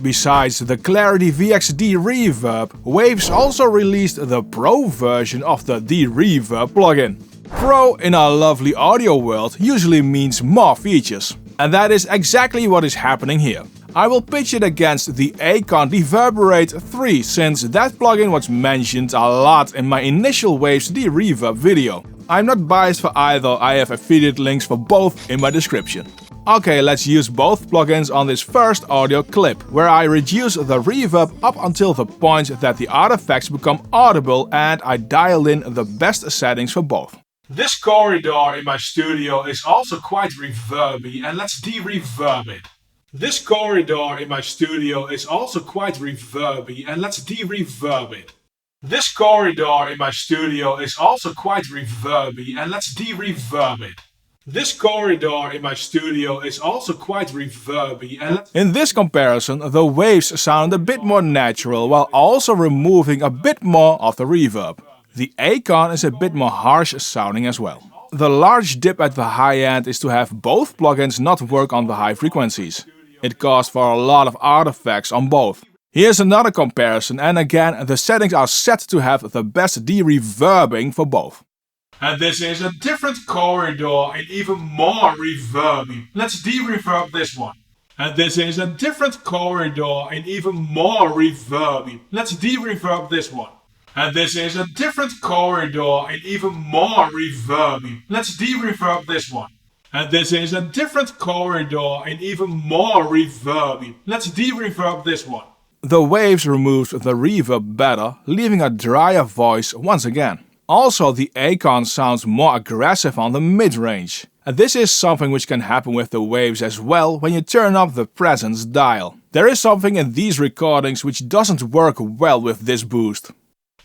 Besides the Clarity VX DEREVERB, Waves also released the Pro version of the De-Reverb plugin. Pro in our lovely audio world usually means more features. And that is exactly what is happening here. I will pitch it against the ACON Deverberate 3 since that plugin was mentioned a lot in my initial Waves De-Reverb video. I'm not biased for either, I have affiliate links for both in my description. Okay, let's use both plugins on this first audio clip, where I reduce the reverb up until the point that the artifacts become audible and I dial in the best settings for both. This corridor in my studio is also quite reverby, and let's de-reverb it. This corridor in my studio is also quite reverby, and let's de-reverb it. This corridor in my studio is also quite reverby, and let's de-reverb it. This corridor in my studio is also quite reverby, and in this comparison the waves sound a bit more natural while also removing a bit more of the reverb. The ACON is a bit more harsh sounding as well. The large dip at the high end is to have both plugins not work on the high frequencies. It calls for a lot of artifacts on both. Here's another comparison, and again the settings are set to have the best de-reverbing for both. And this is a different corridor and even more reverby. Let's de-reverb this one. And this is a different corridor and even more reverby. Let's de-reverb this one. And this is a different corridor and even more reverby. Let's de-reverb this one. And this is a different corridor and even more reverby. Let's de-reverb this one. The Waves removes the reverb better, leaving a drier voice once again. Also, the ACON sounds more aggressive on the mid-range. And this is something which can happen with the Waves as well when you turn up the presence dial. There is something in these recordings which doesn't work well with this boost.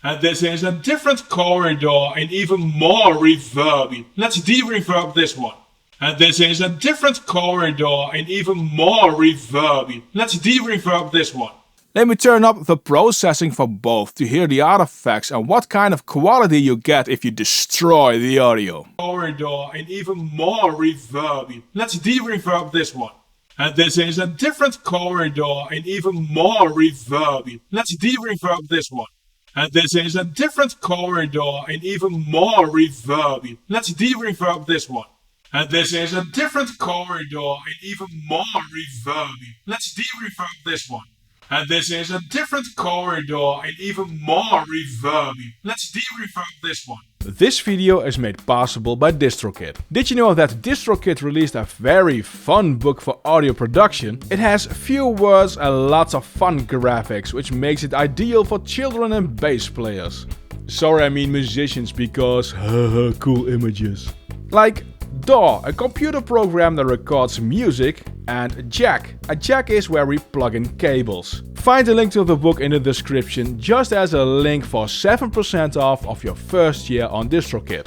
And this is a different corridor and even more reverby. Let's de-reverb this one. And this is a different corridor and even more reverby. Let's de-reverb this one. Let me turn up the processing for both to hear the artifacts and what kind of quality you get if you destroy the audio. Corridor and even more reverby. Let's de-reverb this one. And this is a different corridor and even more reverby. Let's de-reverb this one. And this is a different corridor and even more reverby. Let's de-reverb this one. And this is a different corridor and even more reverby. Let's de-reverb this one. And this is a different corridor and even more reverby. Let's de-reverb this one. This video is made possible by DistroKid. Did you know that DistroKid released a very fun book for audio production? It has few words and lots of fun graphics, which makes it ideal for children and bass players. Sorry, I mean musicians, because haha, cool images. Like DAW, a computer program that records music, and Jack. A jack is where we plug in cables. Find the link to the book in the description, just as a link for 7% off of your first year on DistroKid.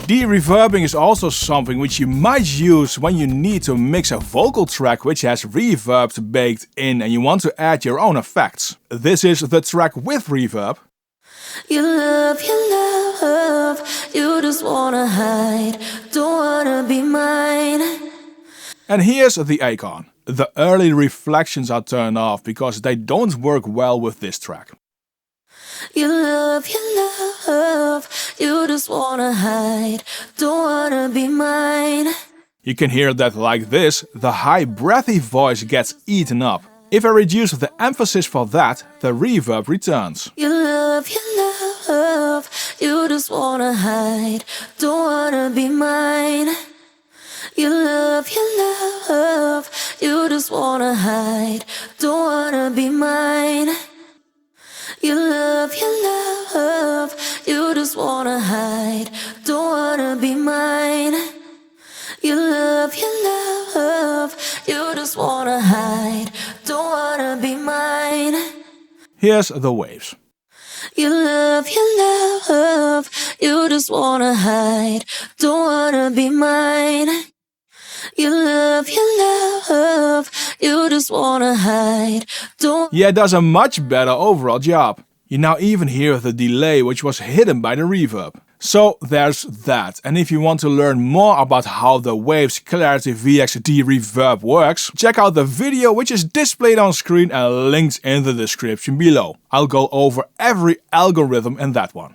De-reverbing is also something which you might use when you need to mix a vocal track which has reverbs baked in and you want to add your own effects. This is the track with reverb. You love, you just wanna hide, don't wanna be mine. And here's the ACON. The early reflections are turned off because they don't work well with this track. You love, you just wanna hide, don't wanna be mine. You can hear that like this, the high breathy voice gets eaten up. If I reduce the emphasis for that, the reverb returns. You love, you just wanna hide, don't wanna be mine. You love, you just wanna hide, don't wanna be mine. You love, you just wanna hide, don't wanna be mine. You love, you just wanna hide, don't wanna be mine. Here's the Waves. You love, you just wanna hide, don't wanna be mine. You love, you just wanna hide, don't. Yeah, it does a much better overall job. You now even hear the delay which was hidden by the reverb. So there's that. And if you want to learn more about how the Waves Clarity VX De-Reverb works, check out the video which is displayed on screen and linked in the description below. I'll go over every algorithm in that one.